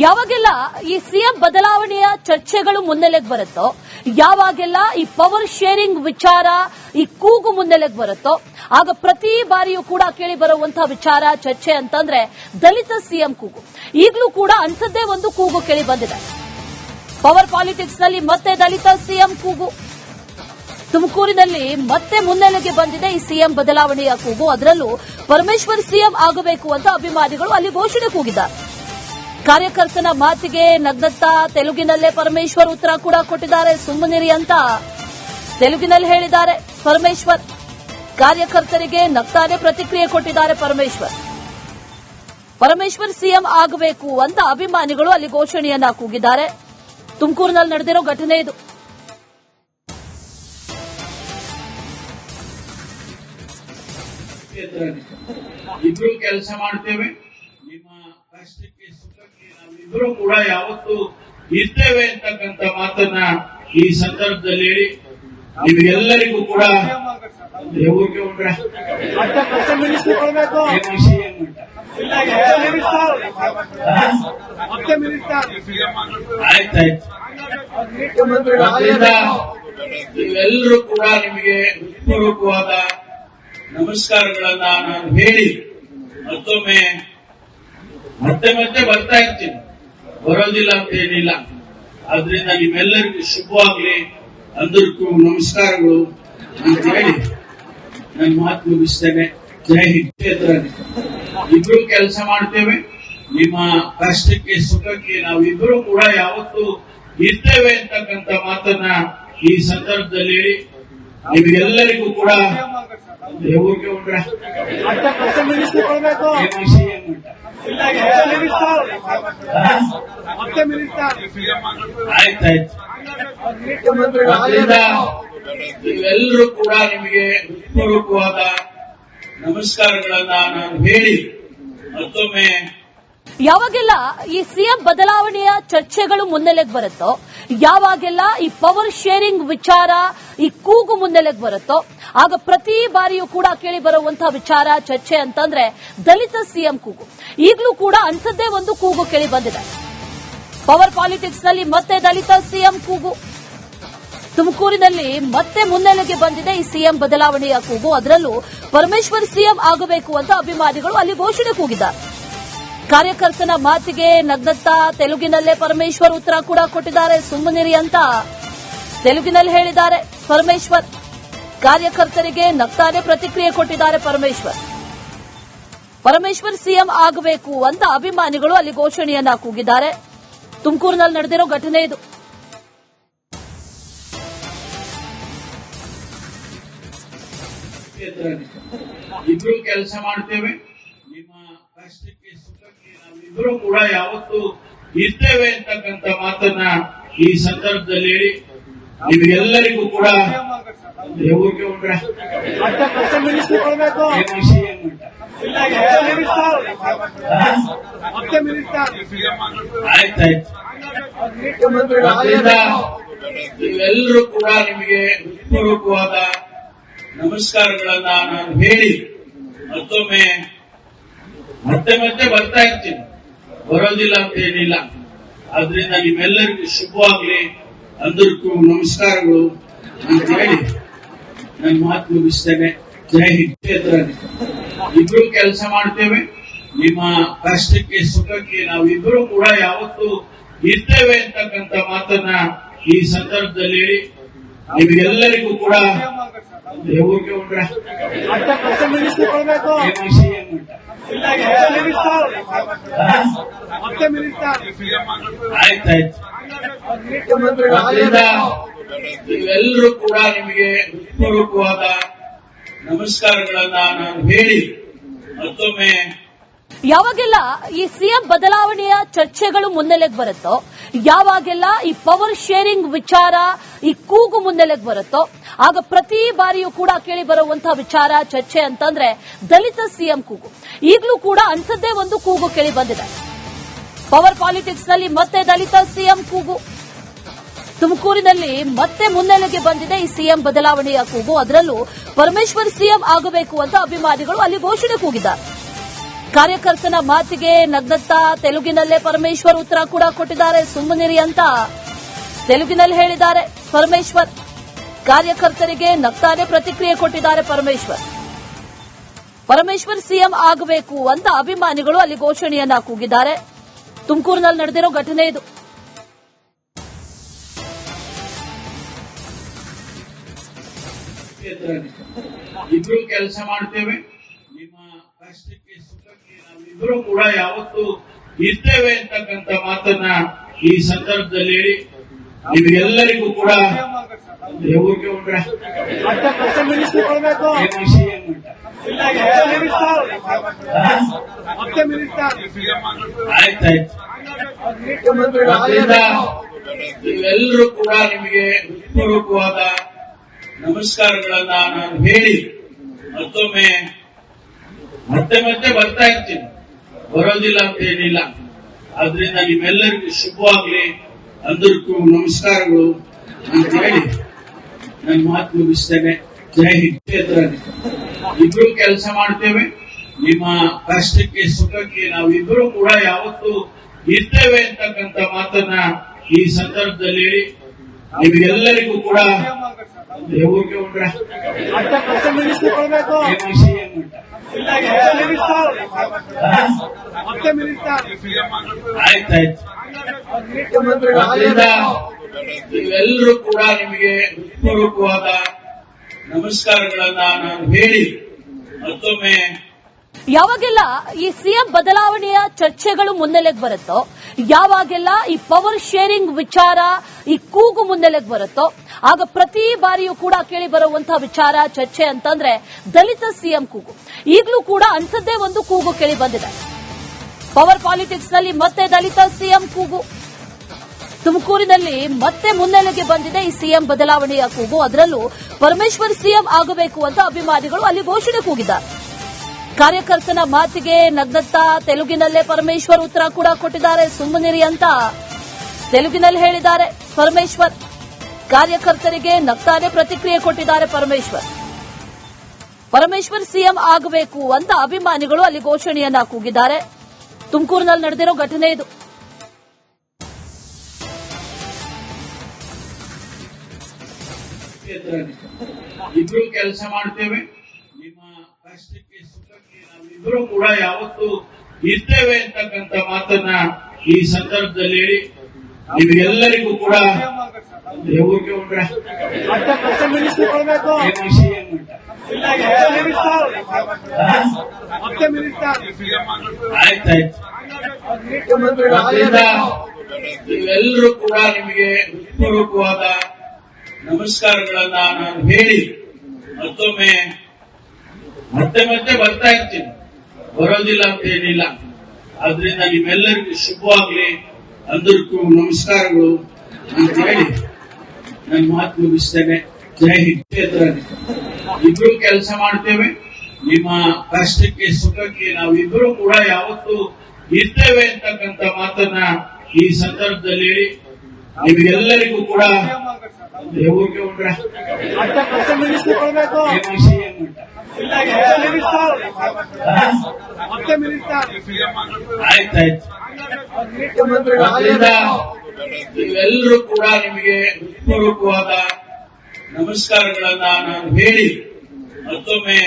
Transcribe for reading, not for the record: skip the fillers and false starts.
ಯಾವಾಗೆಲ್ಲ ಈ ಸಿಎಂ ಬದಲಾವಣೆಯ ಚರ್ಚೆಗಳು ಮುನ್ನೆಲೆಗೆ ಬರುತ್ತೋ, ಯಾವಾಗೆಲ್ಲ ಈ ಪವರ್ ಶೇರಿಂಗ್ ವಿಚಾರ ಈ ಕೂಗು ಮುನ್ನೆಲೆಗೆ ಬರುತ್ತೋ, ಆಗ ಪ್ರತಿ ಬಾರಿಯೂ ಕೂಡ ಕೇಳಿ ಬರುವಂತಹ ವಿಚಾರ ಚರ್ಚೆ ಅಂತಂದ್ರೆ ದಲಿತ ಸಿಎಂ ಕೂಗು. ಈಗಲೂ ಕೂಡ ಅಂಥದ್ದೇ ಒಂದು ಕೂಗು ಕೇಳಿ ಬಂದಿದೆ. ಪವರ್ ಪಾಲಿಟಿಕ್ಸ್ ನಲ್ಲಿ ಮತ್ತೆ ದಲಿತ ಸಿಎಂ ಕೂಗು. ತುಮಕೂರಿನಲ್ಲಿ ಮತ್ತೆ ಮುನ್ನೆಲೆಗೆ ಬಂದಿದೆ ಈ ಸಿಎಂ ಬದಲಾವಣೆಯ ಕೂಗು. ಅದರಲ್ಲೂ ಪರಮೇಶ್ವರ್ ಸಿಎಂ ಆಗಬೇಕು ಅಂತ ಅಭಿಮಾನಿಗಳು ಅಲ್ಲಿ ಘೋಷಣೆ ಕೂಗಿದ್ದಾರೆ. ಕಾರ್ಯಕರ್ತನ ಮಾತಿಗೆ ನಗ್ನಗ್ತಾ ತೆಲುಗಿನಲ್ಲೇ ಪರಮೇಶ್ವರ್ ಉತ್ತರ ಕೂಡ ಕೊಟ್ಟಿದ್ದಾರೆ. ಸುಮ್ಮನಿರಿ ಅಂತ ತೆಲುಗಿನಲ್ಲಿ ಹೇಳಿದ್ದಾರೆ ಪರಮೇಶ್ವರ್. ಕಾರ್ಯಕರ್ತರಿಗೆ ನಗ್ತಾನೆ ಪ್ರತಿಕ್ರಿಯೆ ಕೊಟ್ಟಿದ್ದಾರೆ ಪರಮೇಶ್ವರ್ ಸಿಎಂ ಆಗಬೇಕು ಅಂತ ಅಭಿಮಾನಿಗಳು ಅಲ್ಲಿ ಘೋಷಣೆಯನ್ನ ಕೂಗಿದ್ದಾರೆ. ತುಮಕೂರಿನಲ್ಲಿ ನಡೆದಿರೋ ಘಟನೆ ಇದು. ಇಬ್ರು ಕೆಲಸ ಮಾಡ್ತೇವೆ, ನಿಮ್ಮ ಕಷ್ಟಕ್ಕೆ ಸುಖಕ್ಕೆ ನಾವಿಬ್ರು ಕೂಡ ಯಾವತ್ತೂ ಇರ್ತೇವೆ ಅಂತಕ್ಕಂಥ ಮಾತನ್ನ ಈ ಸಂದರ್ಭದಲ್ಲಿ ಹೇಳಿ ನಿಮಗೆಲ್ಲರಿಗೂ ಕೂಡ ಊರಿಗೆ ಉಂಡ್ರೆ ಆಯ್ತಾಯ್ತು. ನೀವೆಲ್ಲರೂ ಕೂಡ ನಿಮಗೆ ಹೃತ್ಪೂರ್ವಕವಾದ ನಮಸ್ಕಾರಗಳನ್ನ ನಾನು ಹೇಳಿ ಮತ್ತೊಮ್ಮೆ ಮತ್ತೆ ಬರ್ತಾ ಇರ್ತೀನಿ, ಬರೋದಿಲ್ಲ ಅಂತ ಏನಿಲ್ಲ. ಆದ್ರಿಂದ ನಿಮ್ಮೆಲ್ಲರಿಗೂ ಶುಭವಾಗ್ಲಿ, అందరికೂ ನಮಸ್ಕಾರಗಳು ಅಂತ ಹೇಳಿ ನನ್ನ ಮಾತು ಮುಗಿಸ್ತೇನೆ. ಜೈ ಹಿಂದ್. ಇಬ್ರು ಕೆಲಸ ಮಾಡ್ತೇವೆ, ನಿಮ್ಮ ಕಷ್ಟಕ್ಕೆ ಸುಖಕ್ಕೆ ನಾವಿಬ್ರು ಕೂಡ ಯಾವತ್ತೂ ಇರ್ತೇವೆ ಅಂತಕ್ಕಂಥ ಮಾತನ್ನ ಈ ಸಂದರ್ಭದಲ್ಲಿ ಹೇಳಿ ನಿಮಗೆಲ್ಲರಿಗೂ ಕೂಡ ಊರಿಗೆ ಉಂಡ್ರೆ ಆಯ್ತಾಯ್ತು. ನೀವೆಲ್ಲರೂ ಕೂಡ ನಿಮಗೆ ಹೃತ್ಪೂರ್ವಕವಾದ ನಮಸ್ಕಾರಗಳನ್ನ ನಾನು ಹೇಳಿ ಮತ್ತೊಮ್ಮೆ ಯಾವಾಗೆಲ್ಲ ಈ ಸಿಎಂ ಬದಲಾವಣೆಯ ಚರ್ಚೆಗಳು ಮುನ್ನೆಲೆಗೆ ಬರುತ್ತೋ, ಯಾವಾಗೆಲ್ಲ ಈ ಪವರ್ ಶೇರಿಂಗ್ ವಿಚಾರ ಈ ಕೂಗು ಮುನ್ನೆಲೆಗೆ ಬರುತ್ತೋ, ಆಗ ಪ್ರತಿ ಬಾರಿಯೂ ಕೂಡ ಕೇಳಿ ಬರುವಂತಹ ವಿಚಾರ ಚರ್ಚೆ ಅಂತಂದ್ರೆ ದಲಿತ ಸಿಎಂ ಕೂಗು. ಈಗಲೂ ಕೂಡ ಅಂಥದ್ದೇ ಒಂದು ಕೂಗು ಕೇಳಿ ಬಂದಿದೆ. ಪವರ್ ಪಾಲಿಟಿಕ್ಸ್ ನಲ್ಲಿ ಮತ್ತೆ ದಲಿತ ಸಿಎಂ ಕೂಗು. ತುಮಕೂರಿನಲ್ಲಿ ಮತ್ತೆ ಮುನ್ನೆಲೆಗೆ ಬಂದಿದೆ ಈ ಸಿಎಂ ಬದಲಾವಣೆಯ ಕೂಗು. ಅದರಲ್ಲೂ ಪರಮೇಶ್ವರ್ ಸಿಎಂ ಆಗಬೇಕು ಅಂತ ಅಭಿಮಾನಿಗಳು ಅಲ್ಲಿ ಘೋಷಣೆ ಕೂಗಿದ್ದಾರೆ. ಕಾರ್ಯಕರ್ತನ ಮಾತಿಗೆ ನಗ್ನಗ್ತಾ ತೆಲುಗಿನಲ್ಲೇ ಪರಮೇಶ್ವರ್ ಉತ್ತರ ಕೂಡ ಕೊಟ್ಟಿದ್ದಾರೆ. ಸುಮ್ಮನಿರಿ ಅಂತ ತೆಲುಗಿನಲ್ಲಿ ಹೇಳಿದ್ದಾರೆ ಪರಮೇಶ್ವರ್. ಕಾರ್ಯಕರ್ತರಿಗೆ ನಗ್ತಾನೆ ಪ್ರತಿಕ್ರಿಯೆ ಕೊಟ್ಟಿದ್ದಾರೆ ಪರಮೇಶ್ವರ್ ಸಿಎಂ ಆಗಬೇಕು ಅಂತ ಅಭಿಮಾನಿಗಳು ಅಲ್ಲಿ ಘೋಷಣೆಯನ್ನ ಕೂಗಿದ್ದಾರೆ. ತುಮಕೂರಿನಲ್ಲಿ ನಡೆದಿರೋ ಘಟನೆ ಇದು. ಇಬ್ರು ಕೆಲಸ ಮಾಡ್ತೇವೆ, ನಿಮ್ಮ ಕಷ್ಟಕ್ಕೆ ಸುಖಕ್ಕೆ ನಾವಿಬ್ರು ಕೂಡ ಯಾವತ್ತೂ ಇರ್ತೇವೆ ಅಂತಕ್ಕಂಥ ಮಾತನ್ನ ಈ ಸಂದರ್ಭದಲ್ಲಿ ಹೇಳಿ ನಿಮಗೆಲ್ಲರಿಗೂ ಕೂಡ ಊರಿಗೆ ಉಂಡ್ರೆ ಆಯ್ತಾಯ್ತು. ನೀವೆಲ್ಲರೂ ಕೂಡ ನಿಮಗೆ ಹೃತ್ಪೂರ್ವಕವಾದ ನಮಸ್ಕಾರಗಳನ್ನ ನಾನು ಹೇಳಿ ಮತ್ತೊಮ್ಮೆ ಮತ್ತೆ ಬರ್ತಾ ಇರ್ತೀನಿ, ಬರೋದಿಲ್ಲ ಅಂತ ಏನಿಲ್ಲ. ಆದ್ರಿಂದ ನಿಮ್ಮೆಲ್ಲರಿಗೂ ಶುಭವಾಗ್ಲಿ, అందరికೂ ನಮಸ್ಕಾರಗಳು ಅಂತ ಹೇಳಿ ನನ್ನ ಮಾತು ಮುಗಿಸ್ತೇನೆ. ಜೈ ಹಿಂದ್. ಇಬ್ರು ಕೆಲಸ ಮಾಡ್ತೇವೆ, ನಿಮ್ಮ ಕಷ್ಟಕ್ಕೆ ಸುಖಕ್ಕೆ ನಾವಿಬ್ರು ಕೂಡ ಯಾವತ್ತೂ ಇರ್ತೇವೆ ಅಂತಕ್ಕಂಥ ಮಾತನ್ನ ಈ ಸಂದರ್ಭದಲ್ಲಿ ಹೇಳಿ ನಿಮಗೆಲ್ಲರಿಗೂ ಕೂಡ ಊರಿಗೆ ಉಂಡ್ರೆ ಆಯ್ತಾಯ್ತು. ನೀವೆಲ್ಲರೂ ಕೂಡ ನಿಮಗೆ ಹೃತ್ಪೂರ್ವಕವಾದ ನಮಸ್ಕಾರಗಳನ್ನ ನಾನು ಹೇಳಿ ಮತ್ತೊಮ್ಮೆ ಯಾವಾಗೆಲ್ಲ ಈ ಸಿಎಂ ಬದಲಾವಣೆಯ ಚರ್ಚೆಗಳು ಮುನ್ನೆಲೆಗೆ ಬರುತ್ತೋ, ಯಾವಾಗೆಲ್ಲ ಈ ಪವರ್ ಶೇರಿಂಗ್ ವಿಚಾರ ಈ ಕೂಗು ಮುನ್ನೆಲೆಗೆ ಬರುತ್ತೋ, ಆಗ ಪ್ರತಿ ಬಾರಿಯೂ ಕೂಡ ಕೇಳಿ ಬರುವಂತಹ ವಿಚಾರ ಚರ್ಚೆ ಅಂತಂದ್ರೆ ದಲಿತ ಸಿಎಂ ಕೂಗು. ಈಗಲೂ ಕೂಡ ಅಂಥದ್ದೇ ಒಂದು ಕೂಗು ಕೇಳಿ ಬಂದಿದೆ. ಪವರ್ ಪಾಲಿಟಿಕ್ಸ್ ನಲ್ಲಿ ಮತ್ತೆ ದಲಿತ ಸಿಎಂ ಕೂಗು. ತುಮಕೂರಿನಲ್ಲಿ ಮತ್ತೆ ಮುನ್ನೆಲೆಗೆ ಬಂದಿದೆ ಈ ಸಿಎಂ ಬದಲಾವಣೆಯ ಕೂಗು. ಅದರಲ್ಲೂ ಪರಮೇಶ್ವರ್ ಸಿಎಂ ಆಗಬೇಕು ಅಂತ ಅಭಿಮಾನಿಗಳು ಅಲ್ಲಿ ಘೋಷಣೆ ಕೂಗಿದ್ದಾರೆ. ಕಾರ್ಯಕರ್ತನ ಮಾತಿಗೆ ನಗ್ನತ್ತಾ ತೆಲುಗಿನಲ್ಲೇ ಪರಮೇಶ್ವರ್ ಉತ್ತರ ಕೂಡ ಕೊಟ್ಟಿದ್ದಾರೆ. ಸುಮ್ಮನಿರಿ ಅಂತ ತೆಲುಗಿನಲ್ಲಿ ಹೇಳಿದ್ದಾರೆ ಪರಮೇಶ್ವರ್. ಕಾರ್ಯಕರ್ತರಿಗೆ ನಗ್ತಾನೆ ಪ್ರತಿಕ್ರಿಯೆ ಕೊಟ್ಟಿದ್ದಾರೆ ಪರಮೇಶ್ವರ್. ಪರಮೇಶ್ವರ್ ಸಿಎಂ ಆಗಬೇಕು ಅಂತ ಅಭಿಮಾನಿಗಳು ಅಲ್ಲಿ ಘೋಷಣೆಯನ್ನ ಕೂಗಿದ್ದಾರೆ. ತುಮಕೂರಿನಲ್ಲಿ ನಡೆದಿರೋ ಘಟನೆ ಇದು. ಇಬ್ರು ಕೆಲಸ ಮಾಡ್ತೇವೆ, ನಿಮ್ಮ ಕಷ್ಟಕ್ಕೆ ಸುಖಕ್ಕೆ ನಾವಿಬ್ರು ಕೂಡ ಯಾವತ್ತೂ ಇರ್ತೇವೆ ಅಂತಕ್ಕಂಥ ಮಾತನ್ನ ಈ ಸಂದರ್ಭದಲ್ಲಿ ಹೇಳಿ ನಿಮಗೆಲ್ಲರಿಗೂ ಕೂಡ ಊರಿಗೆ ಉಂಡ್ರ ಆಯ್ತಾಯ್ತು. ನೀವೆಲ್ಲರೂ ಕೂಡ ನಿಮಗೆ ಪೂರ್ವಕವಾದ ನಮಸ್ಕಾರಗಳನ್ನ ನಾನು ಹೇಳಿ ಮತ್ತೊಮ್ಮೆ ಮತ್ತೆ ಬರ್ತಾ ಇರ್ತೀನಿ, ಬರೋದಿಲ್ಲ ಅಂತ ಏನಿಲ್ಲ. ಆದ್ರಿಂದ ನಿಮ್ಮೆಲ್ಲರಿಗೂ ಶುಭವಾಗ್ಲಿ, అందరికీ ನಮಸ್ಕಾರಗಳು ಅಂತ ಹೇಳಿ ನನ್ನ ಮಾತು ಮುಗಿಸ್ತೇನೆ. ಜೈ ಹಿಂದ್. ಇಬ್ರು ಕೆಲಸ ಮಾಡ್ತೇವೆ, ನಿಮ್ಮ ಕಷ್ಟಕ್ಕೆ ಸುಖಕ್ಕೆ ನಾವಿಬ್ರು ಕೂಡ ಯಾವತ್ತೂ ಇರ್ತೇವೆ ಅಂತಕ್ಕಂಥ ಮಾತನ್ನ ಈ ಸಂದರ್ಭದಲ್ಲಿ ಹೇಳಿ ನಿಮಗೆಲ್ಲರಿಗೂ ಕೂಡ ಊರಿಗೆ ಉಂಡ್ರ ಆಯ್ತಾಯ್ತು. ನೀವೆಲ್ಲರೂ ಕೂಡ ನಿಮಗೆ ಪೂರ್ವಕವಾದ ನಮಸ್ಕಾರಗಳನ್ನ ನಾನು ಹೇಳಿ ಮತ್ತೊಮ್ಮೆ ಯಾವಾಗೆಲ್ಲ ಈ ಸಿಎಂ ಬದಲಾವಣೆಯ ಚರ್ಚೆಗಳು ಮುನ್ನೆಲೆಗೆ ಬರುತ್ತೋ, ಯಾವಾಗೆಲ್ಲ ಈ ಪವರ್ ಶೇರಿಂಗ್ ವಿಚಾರ, ಈ ಕೂಗು ಮುನ್ನೆಲೆಗೆ ಬರುತ್ತೋ, ಆಗ ಪ್ರತಿ ಬಾರಿಯೂ ಕೂಡ ಕೇಳಿ ಬರುವಂತಹ ವಿಚಾರ ಚರ್ಚೆ ಅಂತಂದ್ರೆ ದಲಿತ ಸಿಎಂ ಕೂಗು. ಈಗಲೂ ಕೂಡ ಅಂಥದ್ದೇ ಒಂದು ಕೂಗು ಕೇಳಿ ಬಂದಿದೆ. ಪವರ್ ಪಾಲಿಟಿಕ್ಸ್ ನಲ್ಲಿ ಮತ್ತೆ ದಲಿತ ಸಿಎಂ ಕೂಗು. ತುಮಕೂರಿನಲ್ಲಿ ಮತ್ತೆ ಮುನ್ನೆಲೆಗೆ ಬಂದಿದೆ ಈ ಸಿಎಂ ಬದಲಾವಣೆಯ ಕೂಗು. ಅದರಲ್ಲೂ ಪರಮೇಶ್ವರ್ ಸಿಎಂ ಆಗಬೇಕು ಅಂತ ಅಭಿಮಾನಿಗಳು ಅಲ್ಲಿ ಘೋಷಣೆ ಕೂಗಿದ್ದಾರೆ. ಕಾರ್ಯಕರ್ತನ ಮಾತಿಗೆ ನಗ್ನತ್ತಾ ತೆಲುಗಿನಲ್ಲೇ ಪರಮೇಶ್ವರ್ ಉತ್ತರ ಕೂಡ ಕೊಟ್ಟಿದ್ದಾರೆ. ಸುಮ್ಮನಿರಿ ಅಂತ ತೆಲುಗಿನಲ್ಲಿ ಹೇಳಿದ್ದಾರೆ ಪರಮೇಶ್ವರ್. ಕಾರ್ಯಕರ್ತರಿಗೆ ನಗ್ತಾನೆ ಪ್ರತಿಕ್ರಿಯೆ ಕೊಟ್ಟಿದ್ದಾರೆ ಪರಮೇಶ್ವರ್. ಪರಮೇಶ್ವರ್ ಸಿಎಂ ಆಗಬೇಕು ಅಂತ ಅಭಿಮಾನಿಗಳು ಅಲ್ಲಿ ಘೋಷಣೆಯನ್ನ ಕೂಗಿದ್ದಾರೆ. ತುಮಕೂರಿನಲ್ಲಿ ನಡೆದಿರೋ ಘಟನೆ ಇದು. ಇಬ್ರು ಕೆಲಸ ಮಾಡ್ತೇವೆ, ನಿಮ್ಮ ಕಷ್ಟಕ್ಕೆ ಸುಖಕ್ಕೆ ನಾವಿಬ್ರು ಕೂಡ ಯಾವತ್ತೂ ಇರ್ತೇವೆ ಅಂತಕ್ಕಂಥ ಮಾತನ್ನ ಈ ಸಂದರ್ಭದಲ್ಲಿ ಹೇಳಿ ನಿಮಗೆಲ್ಲರಿಗೂ ಕೂಡ ಊರಿಗೆ ಉಂಡ್ರ ಆಯ್ತಾಯ್ತು. ನೀವೆಲ್ಲರೂ ಕೂಡ ನಿಮಗೆ ಪೂರ್ವಕವಾದ ನಮಸ್ಕಾರಗಳನ್ನ ನಾನು ಹೇಳಿ ಮತ್ತೊಮ್ಮೆ ಮತ್ತೆ ಬರ್ತಾ ಇರ್ತೀನಿ, ಬರೋದಿಲ್ಲ ಅಂತ ಏನಿಲ್ಲ. ಆದ್ರಿಂದ ನಿಮ್ಮೆಲ್ಲರಿಗೂ ಶುಭವಾಗ್ಲಿ, అందరికీ ನಮಸ್ಕಾರಗಳು ಅಂತ ಹೇಳಿ ನನ್ನ ಮಾತು ಮುಗಿಸ್ತೇನೆ. ಜೈ ಹಿಂದ್. ಇಬ್ರು ಕೆಲಸ ಮಾಡ್ತೇವೆ, ನಿಮ್ಮ ಕಷ್ಟಕ್ಕೆ ಸುಖಕ್ಕೆ ನಾವಿಬ್ರು ಕೂಡ ಯಾವತ್ತೂ ಇರ್ತೇವೆ ಅಂತಕ್ಕಂಥ ಮಾತನ್ನ ಈ ಸಂದರ್ಭದಲ್ಲಿ ಹೇಳಿ ನಿಮಗೆಲ್ಲರಿಗೂ ಕೂಡ ಊರಿಗೆ ಉಂಡ್ರ ಆಯ್ತಾಯ್ತು. ನೀವೆಲ್ಲರೂ ಕೂಡ ನಿಮಗೆ ಪೂರ್ವಕವಾದ ನಮಸ್ಕಾರಗಳನ್ನ ನಾನು ಹೇಳಿ ಮತ್ತೊಮ್ಮೆ